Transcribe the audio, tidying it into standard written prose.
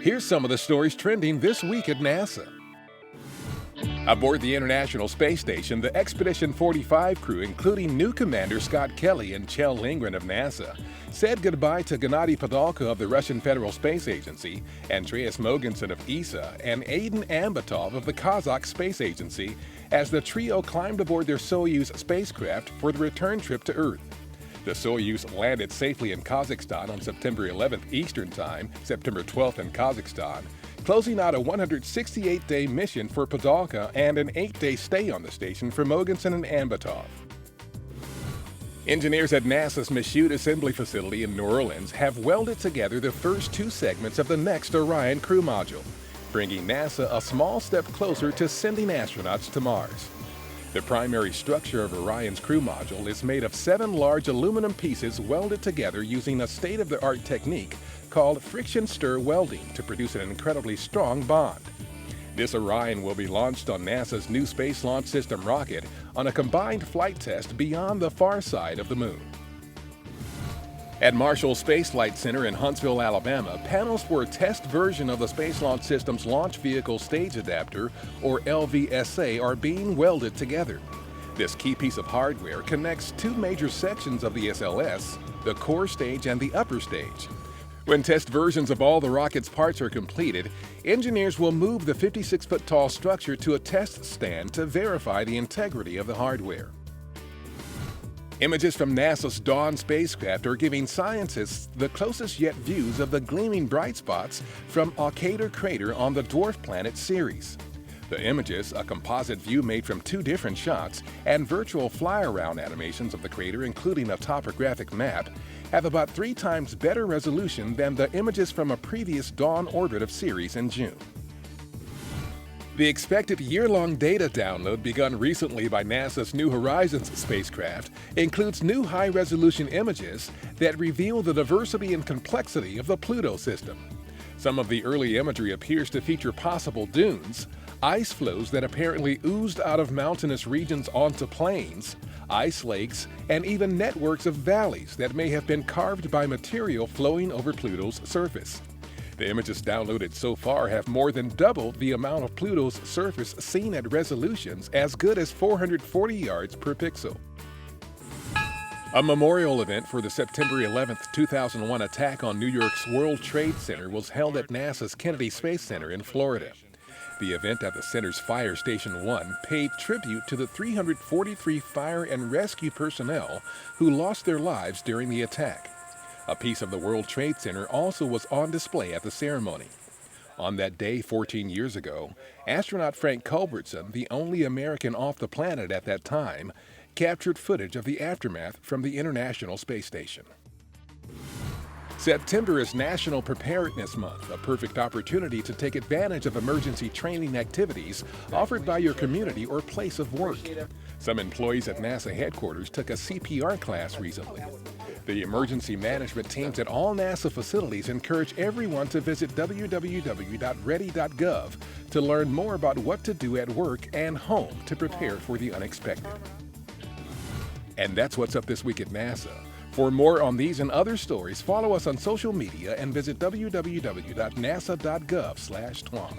Here's some of the stories trending this week at NASA. Aboard the International Space Station, the Expedition 45 crew, including new commander Scott Kelly and Kjell Lindgren of NASA, said goodbye to Gennady Padalka of the Russian Federal Space Agency, Andreas Mogensen of ESA, and Aiden Ambatov of the Kazakh Space Agency as the trio climbed aboard their Soyuz spacecraft for the return trip to Earth. The Soyuz landed safely in Kazakhstan on September 11th Eastern Time, September 12th in Kazakhstan, closing out a 168-day mission for Padalka and an 8-day stay on the station for Mogensen and Ambatov. Engineers at NASA's Michoud Assembly Facility in New Orleans have welded together the first two segments of the next Orion crew module, bringing NASA a small step closer to sending astronauts to Mars. The primary structure of Orion's crew module is made of 7 large aluminum pieces welded together using a state-of-the-art technique called friction stir welding to produce an incredibly strong bond. This Orion will be launched on NASA's new Space Launch System rocket on a combined flight test beyond the far side of the Moon. At Marshall Space Flight Center in Huntsville, Alabama, panels for a test version of the Space Launch System's Launch Vehicle Stage Adapter, or LVSA, are being welded together. This key piece of hardware connects 2 major sections of the SLS, the core stage and the upper stage. When test versions of all the rocket's parts are completed, engineers will move the 56-foot-tall structure to a test stand to verify the integrity of the hardware. Images from NASA's Dawn spacecraft are giving scientists the closest yet views of the gleaming bright spots from Alcator Crater on the dwarf planet Ceres. The images, a composite view made from 2 different shots, and virtual fly-around animations of the crater, including a topographic map, have about 3 times better resolution than the images from a previous Dawn orbit of Ceres in June. The expected year-long data download begun recently by NASA's New Horizons spacecraft includes new high-resolution images that reveal the diversity and complexity of the Pluto system. Some of the early imagery appears to feature possible dunes, ice flows that apparently oozed out of mountainous regions onto plains, ice lakes, and even networks of valleys that may have been carved by material flowing over Pluto's surface. The images downloaded so far have more than doubled the amount of Pluto's surface seen at resolutions as good as 440 yards per pixel. A memorial event for the September 11, 2001 attack on New York's World Trade Center was held at NASA's Kennedy Space Center in Florida. The event at the center's Fire Station 1 paid tribute to the 343 fire and rescue personnel who lost their lives during the attack. A piece of the World Trade Center also was on display at the ceremony. On that day 14 years ago, astronaut Frank Culbertson, the only American off the planet at that time, captured footage of the aftermath from the International Space Station. September is National Preparedness Month, a perfect opportunity to take advantage of emergency training activities offered by your community or place of work. Some employees at NASA headquarters took a CPR class recently. The emergency management teams at all NASA facilities encourage everyone to visit www.ready.gov to learn more about what to do at work and home to prepare for the unexpected. And that's what's up this week at NASA. For more on these and other stories, follow us on social media and visit www.nasa.gov/twan.